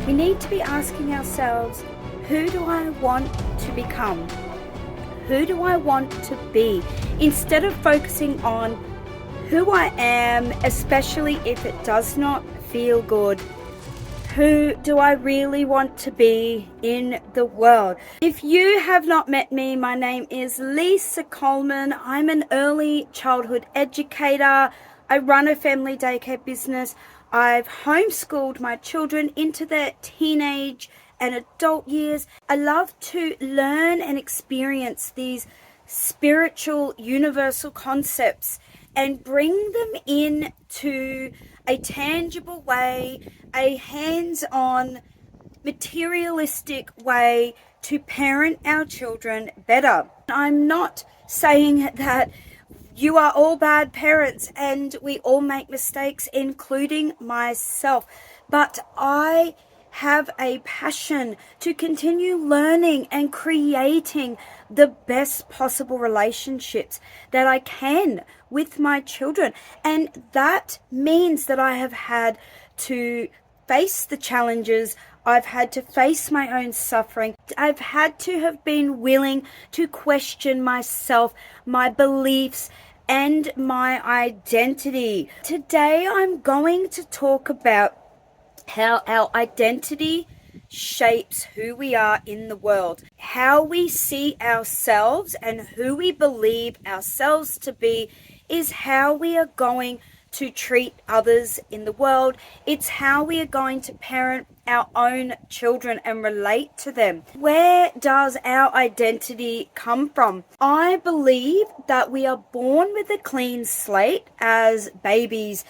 We need to be asking ourselves, who do I want to become? Who do I want to be? Instead of focusing on who I am, especially if it does not feel good. Who do I really want to be in the world? If you have not met me, my name is Lisa Coleman. I'm an early childhood educator. I run a family daycare business. I've homeschooled my children into their teenage and adult years. I love to learn and experience these spiritual universal concepts and bring them into a tangible way, a hands-on, materialistic way to parent our children better. I'm not saying that you are all bad parents and we all make mistakes, including myself, but I have a passion to continue learning and creating the best possible relationships that I can with my children. And that means that I have had to face the challenges. I've had to face my own suffering. I've had to have been willing to question myself, my beliefs, and my identity. Today I'm going to talk about how our identity shapes who we are in the world, how we see ourselves and who we believe ourselves to be is how we are going to treat others in the world. It's how we are going to parent our own children and relate to them. Where does our identity come from? I believe that we are born with a clean slate as babies,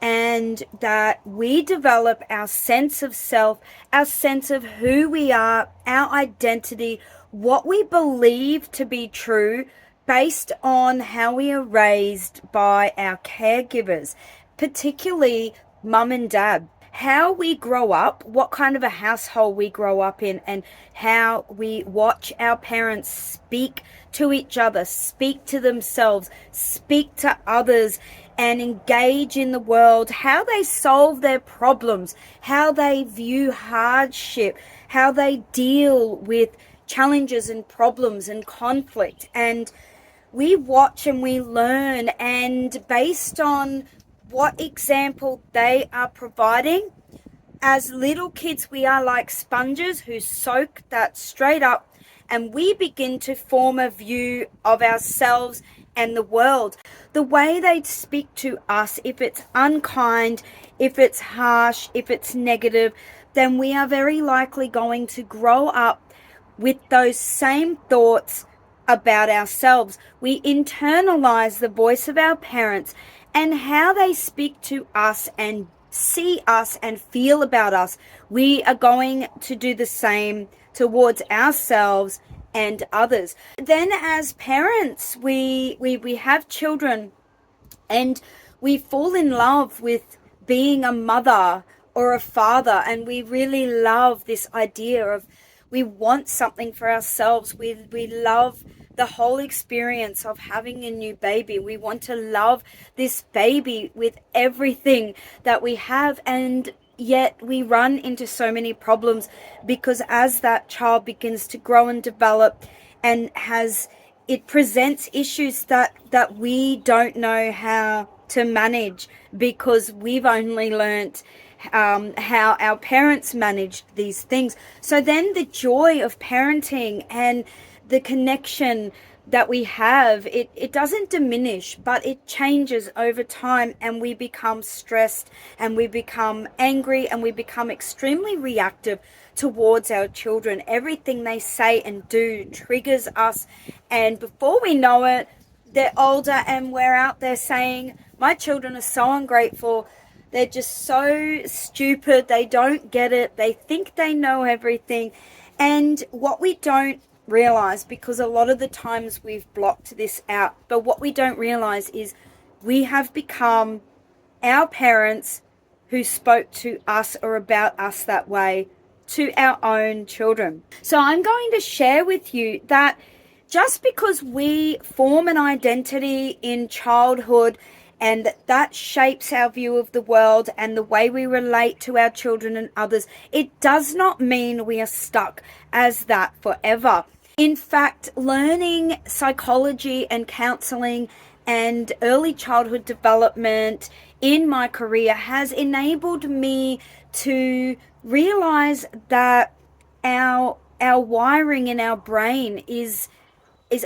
and that we develop our sense of self, our sense of who we are, our identity, what we believe to be true based on how we are raised by our caregivers, particularly mum and dad. How we grow up, what kind of a household we grow up in, and how we watch our parents speak to each other, speak to themselves, speak to others, and engage in the world, how they solve their problems, how they view hardship, how they deal with challenges and problems and conflict. And we watch and we learn, and based on what example they are providing, as little kids, we are like sponges who soak that straight up, and we begin to form a view of ourselves and the world. The way they speak to us, if it's unkind, if it's harsh, if it's negative, then we are very likely going to grow up with those same thoughts about ourselves. We internalize the voice of our parents and how they speak to us and see us and feel about us. We are going to do the same towards ourselves and others. Then as parents, we have children and we fall in love with being a mother or a father, and we really love this idea of we want something for ourselves. We love the whole experience of having a new baby. We want to love this baby with everything that we have, and yet we run into so many problems because as that child begins to grow and develop and it presents issues that we don't know how to manage because we've only learnt how our parents managed these things. So then the joy of parenting and the connection that we have, it doesn't diminish, but it changes over time, and we become stressed and we become angry and we become extremely reactive towards our children. Everything they say and do triggers us, and before we know it, they're older and we're out there saying, my children are so ungrateful, they're just so stupid, they don't get it, they think they know everything. And what we don't realize, because a lot of the times we've blocked this out, but what we don't realize is we have become our parents who spoke to us or about us that way to our own children. So I'm going to share with you that just because we form an identity in childhood and that shapes our view of the world and the way we relate to our children and others. It does not mean we are stuck as that forever. In fact, learning psychology and counseling and early childhood development in my career has enabled me to realize that our wiring in our brain is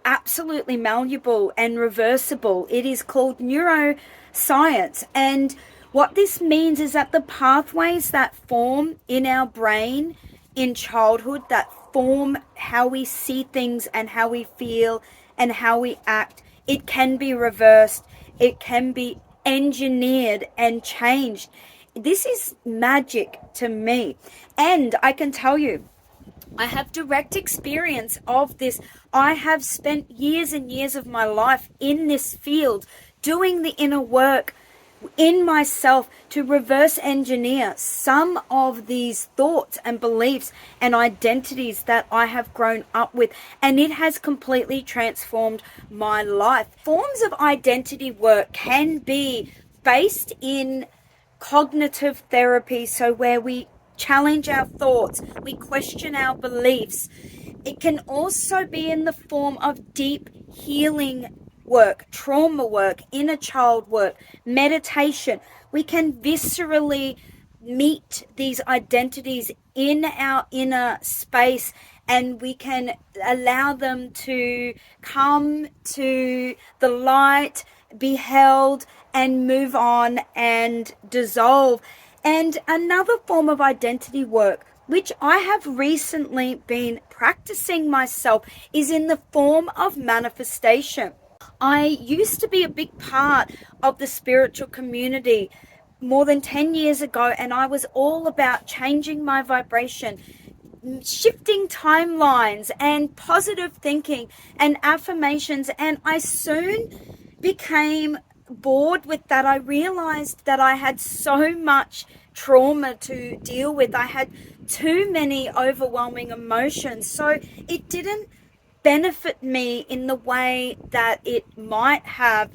absolutely malleable and reversible. It is called neuroscience. And what this means is that the pathways that form in our brain in childhood, that form how we see things and how we feel and how we act, it can be reversed. It can be engineered and changed. This is magic to me. And I can tell you, I have direct experience of this. I have spent years and years of my life in this field doing the inner work in myself to reverse engineer some of these thoughts and beliefs and identities that I have grown up with, and it has completely transformed my life. Forms of identity work can be based in cognitive therapy, so where we challenge our thoughts, we question our beliefs. It can also be in the form of deep healing work, trauma work, inner child work, meditation. We can viscerally meet these identities in our inner space, and we can allow them to come to the light, be held, and move on and dissolve. And another form of identity work, which I have recently been practicing myself, is in the form of manifestation. I used to be a big part of the spiritual community more than 10 years ago, and I was all about changing my vibration, shifting timelines and positive thinking and affirmations. And I soon became bored with that. I realized that I had so much trauma to deal with. I had too many overwhelming emotions. So it didn't benefit me in the way that it might have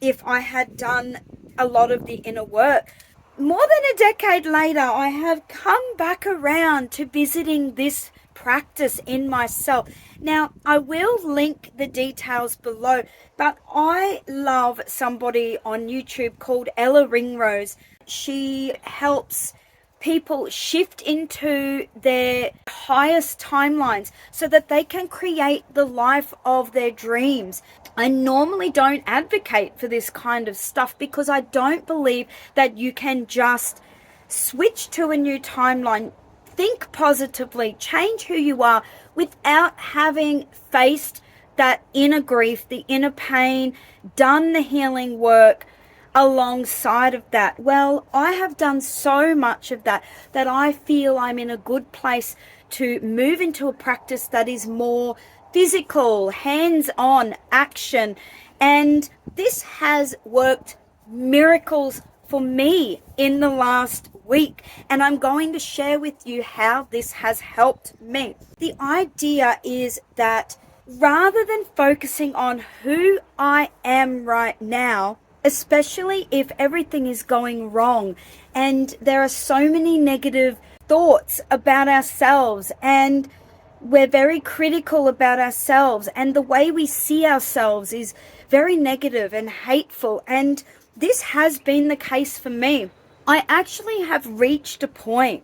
if I had done a lot of the inner work. More than a decade later, I have come back around to visiting this practice in myself. Now, I will link the details below, but I love somebody on YouTube called Ella Ringrose. She helps people shift into their highest timelines so that they can create the life of their dreams. I normally don't advocate for this kind of stuff because I don't believe that you can just switch to a new timeline, think positively, change who you are without having faced that inner grief, the inner pain, done the healing work alongside of that. Well, I have done so much of that I feel I'm in a good place to move into a practice that is more physical, hands-on action. And this has worked miracles for me in the last week, and I'm going to share with you how this has helped me. The idea is that rather than focusing on who I am right now, especially if everything is going wrong and there are so many negative thoughts about ourselves, and we're very critical about ourselves, and the way we see ourselves is very negative and hateful, and this has been the case for me. I actually have reached a point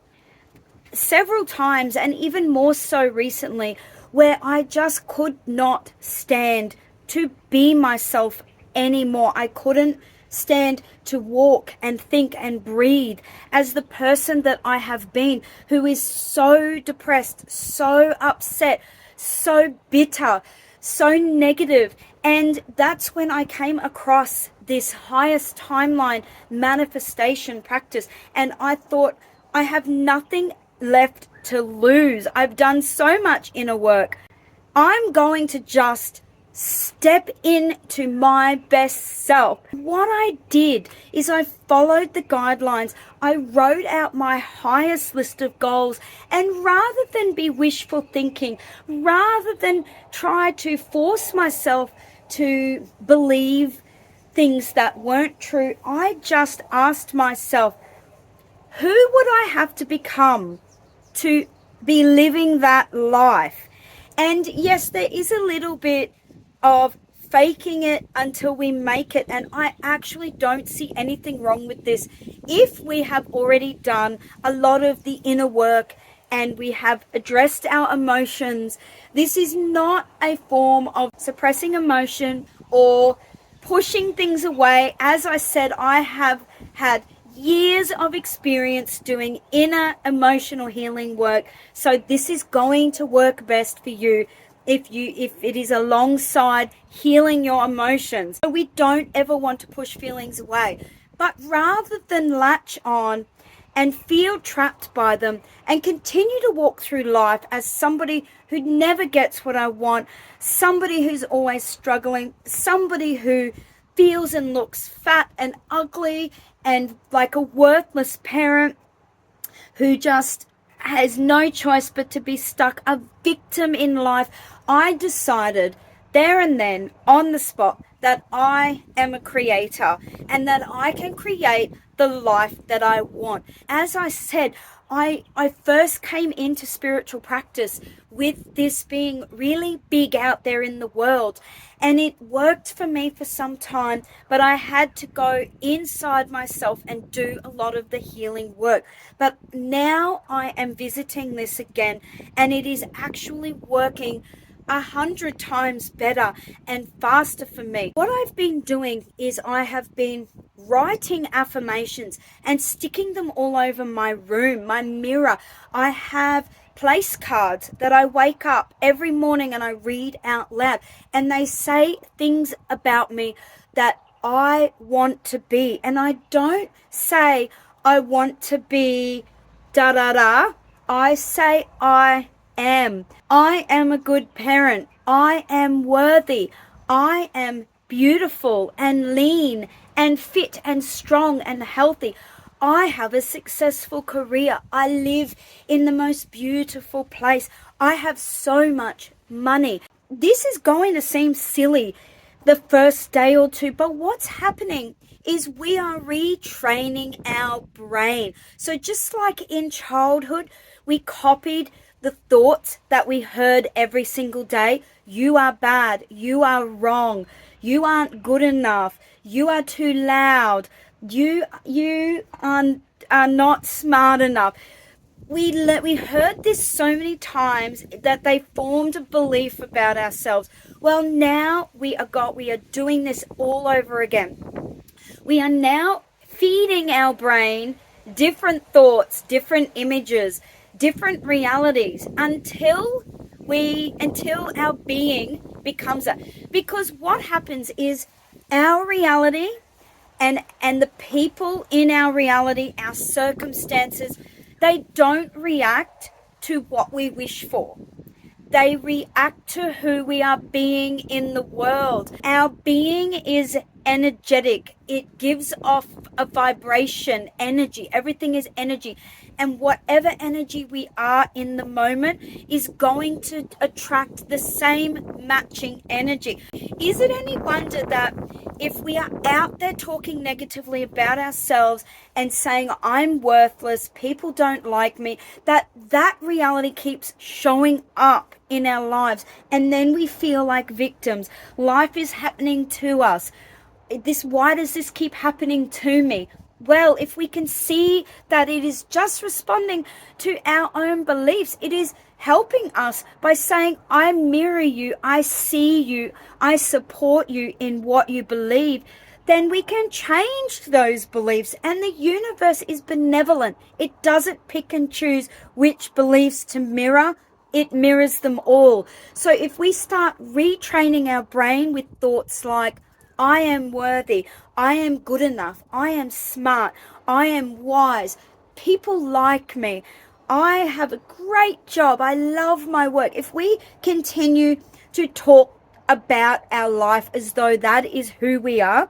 several times, and even more so recently, where I just could not stand to be myself anymore. I couldn't stand to walk and think and breathe as the person that I have been, who is so depressed, so upset, so bitter, so negative. And that's when I came across this highest timeline manifestation practice, and I thought, I have nothing left to lose. I've done so much inner work. I'm going to just step into my best self. What I did is I followed the guidelines. I wrote out my highest list of goals, and rather than be wishful thinking, rather than try to force myself to believe things that weren't true, I just asked myself, who would I have to become to be living that life? And yes, there is a little bit of faking it until we make it, and I actually don't see anything wrong with this if we have already done a lot of the inner work and we have addressed our emotions. This is not a form of suppressing emotion or pushing things away. As I said, I have had years of experience doing inner emotional healing work, so this is going to work best for you if it is alongside healing your emotions. So we don't ever want to push feelings away, but rather than latch on and feel trapped by them and continue to walk through life as somebody who never gets what I want, somebody who's always struggling, somebody who feels and looks fat and ugly and like a worthless parent who just has no choice but to be stuck, a victim in life, I decided there and then on the spot that I am a creator and that I can create the life that I want. As I said, I first came into spiritual practice with this being really big out there in the world, and it worked for me for some time, but I had to go inside myself and do a lot of the healing work. But now I am visiting this again, and it is actually working 100 times better and faster for me. What I've been doing is I have been writing affirmations and sticking them all over my room, my mirror. I have place cards that I wake up every morning and I read out loud, and they say things about me that I want to be. And I don't say I want to be da da da. I say I am. I am a good parent. I am worthy. I am beautiful and lean and fit and strong and healthy. I have a successful career. I live in the most beautiful place. I have so much money. This is going to seem silly the first day or two, but what's happening is we are retraining our brain. So just like in childhood, we copied the thoughts that we heard every single day. You are bad. You are wrong. You aren't good enough. You are too loud. You are not smart enough. We heard this so many times that they formed a belief about ourselves. Well, now we are doing this all over again. We are now feeding our brain different thoughts, different images, different realities until our being becomes that. Because what happens is our reality and the people in our reality, our circumstances, they don't react to what we wish for. They react to who we are being in the world. Our being is energetic. It gives off a vibration, energy. Everything is energy. And whatever energy we are in the moment is going to attract the same matching energy. Is it any wonder that if we are out there talking negatively about ourselves and saying, I'm worthless, people don't like me, that reality keeps showing up in our lives, and then we feel like victims. Life is happening to us. Why does this keep happening to me? Well, if we can see that it is just responding to our own beliefs, it is helping us by saying, I mirror you, I see you, I support you in what you believe, then we can change those beliefs. And the universe is benevolent. It doesn't pick and choose which beliefs to mirror. It mirrors them all. So if we start retraining our brain with thoughts like, I am worthy, I am good enough, I am smart, I am wise, people like me, I have a great job, I love my work. If we continue to talk about our life as though that is who we are,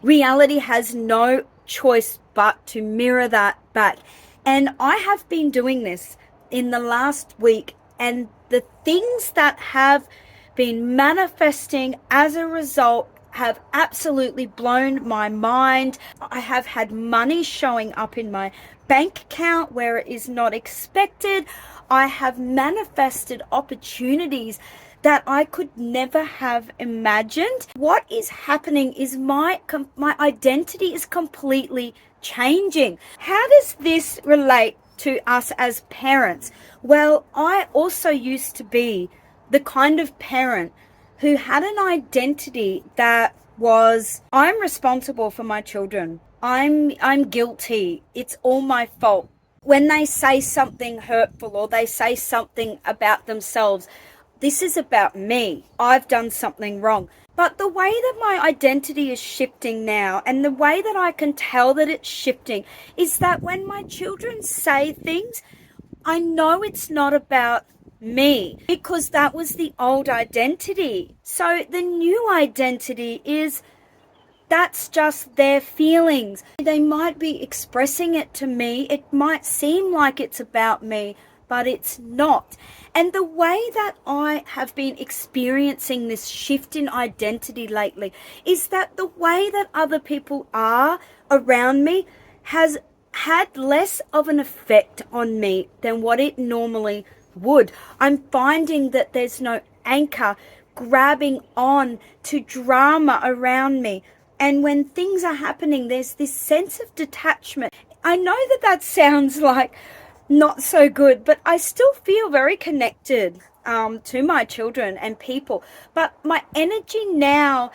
reality has no choice but to mirror that back. And I have been doing this in the last week, and the things that have been manifesting as a result have absolutely blown my mind. I have had money showing up in my bank account where it is not expected. I have manifested opportunities that I could never have imagined. What is happening is my identity is completely changing. How does this relate to us as parents? Well, I also used to be the kind of parent who had an identity that was, I'm responsible for my children. I'm guilty. It's all my fault. When they say something hurtful or they say something about themselves, this is about me. I've done something wrong. But the way that my identity is shifting now, and the way that I can tell that it's shifting, is that when my children say things, I know it's not about me, because that was the old identity. So the new identity is, that's just their feelings. They might be expressing it to me. It might seem like it's about me, but it's not. And the way that I have been experiencing this shift in identity lately is that the way that other people are around me has had less of an effect on me than what it normally would. I'm finding that there's no anchor grabbing on to drama around me. And when things are happening, there's this sense of detachment. I know that that sounds like not so good, but I still feel very connected to my children and people. But my energy now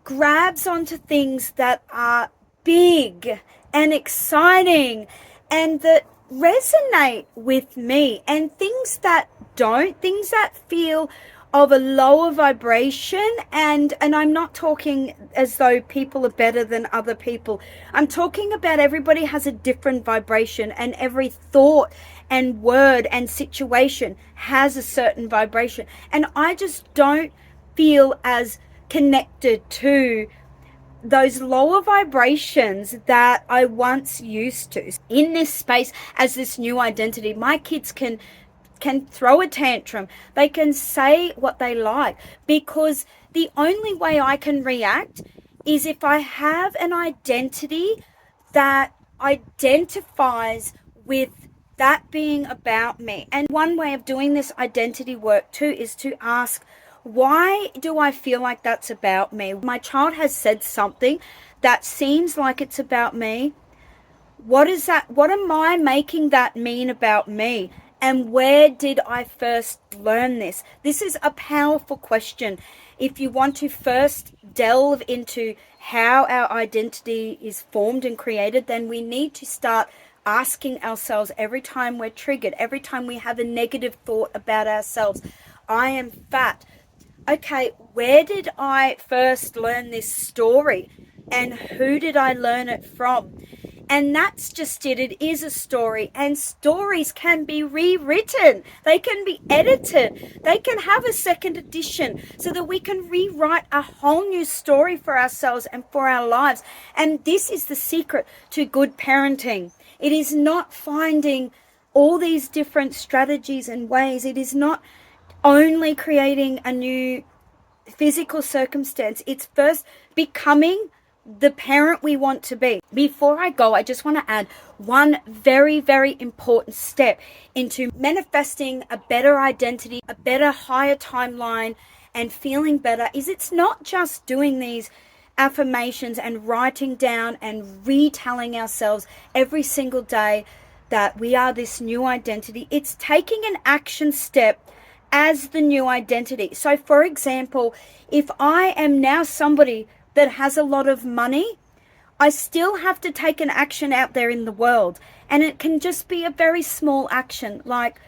grabs onto things that are big and exciting and that resonate with me, and things that don't, things that feel of a lower vibration. And I'm not talking as though people are better than other people. I'm talking about everybody has a different vibration, and every thought and word and situation has a certain vibration. And I just don't feel as connected to those lower vibrations that I once used to. In this space, as this new identity, my kids can throw a tantrum. They can say what they like, because the only way I can react is if I have an identity that identifies with that being about me. And one way of doing this identity work too is to ask, why do I feel like that's about me? My child has said something that seems like it's about me. What is that? What am I making that mean about me? And where did I first learn this? This is a powerful question. If you want to first delve into how our identity is formed and created, then we need to start asking ourselves every time we're triggered, every time we have a negative thought about ourselves, I am fat. Okay, where did I first learn this story? And who did I learn it from? And that's just it. It is a story, and stories can be rewritten. They can be edited. They can have a second edition so that we can rewrite a whole new story for ourselves and for our lives. And this is the secret to good parenting. It is not finding all these different strategies and ways. It is not only creating a new physical circumstance. It's first becoming the parent we want to be. Before I go, I just want to add one very, very important step into manifesting a better identity, a better, higher timeline, and feeling better. Is it's not just doing these affirmations and writing down and retelling ourselves every single day that we are this new identity. It's taking an action step as the new identity. So for example, if I am now somebody that has a lot of money, I still have to take an action out there in the world. And it can just be a very small action, like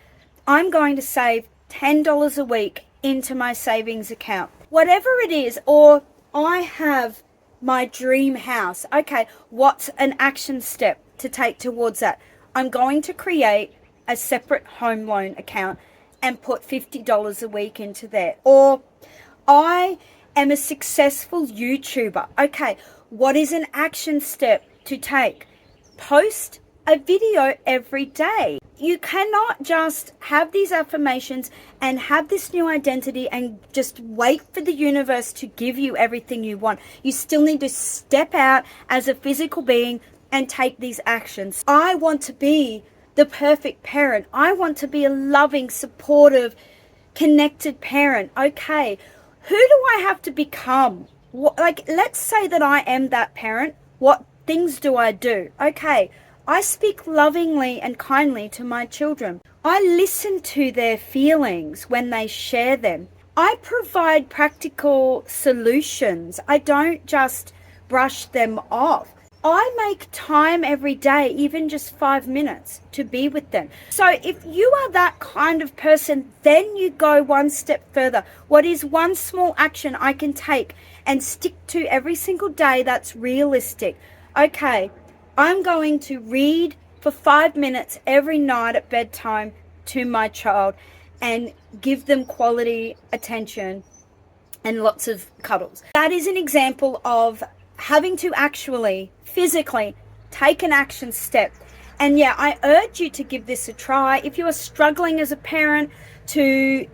I'm going to save $10 a week into my savings account. Whatever it is, or I have my dream house. Okay, what's an action step to take towards that? I'm going to create a separate home loan account and put $50 a week into there. Or I am a successful YouTuber. Okay, what is an action step to take? Post a video every day. you cannot just have these affirmations and have this new identity and just wait for the universe to give you everything you want. You still need to step out as a physical being and take these actions. I want to be the perfect parent. I want to be a loving, supportive, connected parent. Okay, who do I have to become? Let's say that I am that parent. What things do I do? Okay, I speak lovingly and kindly to my children. I listen to their feelings when they share them. I provide practical solutions. I don't just brush them off. I make time every day, even just 5 minutes, to be with them. So if you are that kind of person, then you go one step further. What is one small action I can take and stick to every single day that's realistic? Okay, I'm going to read for 5 minutes every night at bedtime to my child and give them quality attention and lots of cuddles. That is an example of having to actually physically take an action step. And yeah, I urge you to give this a try. If you are struggling as a parent to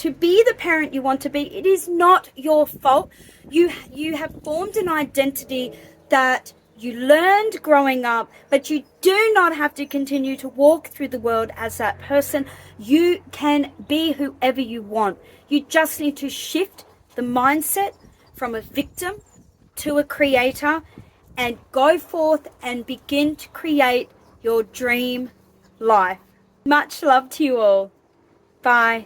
be the parent you want to be, it is not your fault. You have formed an identity that you learned growing up, but you do not have to continue to walk through the world as that person. You can be whoever you want. You just need to shift the mindset from a victim to a creator and go forth and begin to create your dream life. Much love to you all. Bye.